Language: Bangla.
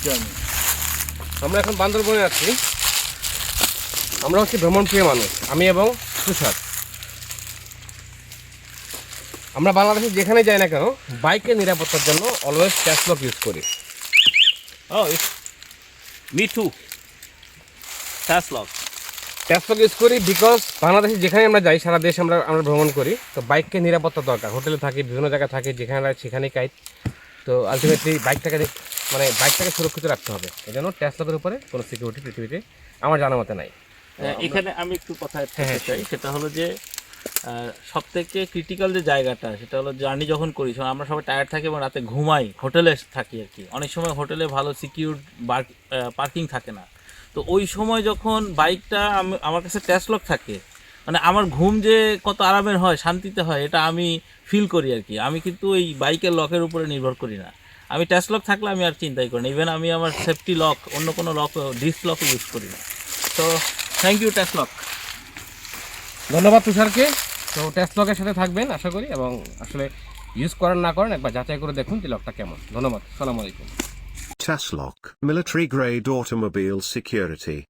জার্নি। আমরা এখন বান্দরবনে আছি। আমরা হচ্ছে ভ্রমণ প্রিয় মানুষ, আমি এবং তুষার। আমরা বাংলাদেশে যেখানে যাই না কেন বাইকের নিরাপত্তার জন্য অলওয়েজ ট্যাসলক ইউজ করি। Oh, it's me too. Tasslock. ট্যাসলক use করি বিকজ বাংলাদেশে যেখানে আমরা যাই, সারা দেশ আমরা ভ্রমণ করি, তো বাইককে নিরাপত্তা দরকার। হোটেলে থাকি, বিভিন্ন জায়গায় থাকি, যেখানে সেখানেই কাইট। তো আলটিমেটলি বাইকটাকে সুরক্ষিত রাখতে হবে। এই জন্য ট্যাসলকের উপরে কোনো সিকিউরিটি পৃথিবীতে আমার জানা মতে নাই। এখানে আমি একটু কথা চাই, সেটা হলো যে সব থেকে ক্রিটিক্যাল যে জায়গাটা, সেটা হলো জার্নি যখন করি, আমরা সবাই টায়ার্ড থাকি এবং রাতে ঘুমাই, হোটেলে থাকি আর কি। অনেক সময় হোটেলে ভালো সিকিউর পার্কিং থাকে না। তো ওই সময় যখন বাইকটা আমার কাছে ট্যাসলক থাকে, মানে আমার ঘুম যে কত আরামের হয়, শান্তিতে হয়, এটা আমি ফিল করি আর কি। আমি কিন্তু এই বাইকের লকের উপরে নির্ভর করি না। আমি ট্যাসলক থাকলে আমি আর চিন্তাই করি না। ইভেন আমি আমার সেফটি লক, অন্য কোনো লক, ডিস্ক লক ইউজ করি না। তো থ্যাংক ইউ ট্যাসলক। ধন্যবাদ তুষারকে। তো ট্যাসলকের সাথে থাকবেন আশা করি, এবং আসলে ইউজ করেন না করেন একবার যাচাই করে দেখুন যে লকটা কেমন। ধন্যবাদ। আসসালামু আলাইকুম। Tasslock, military grade automobile security.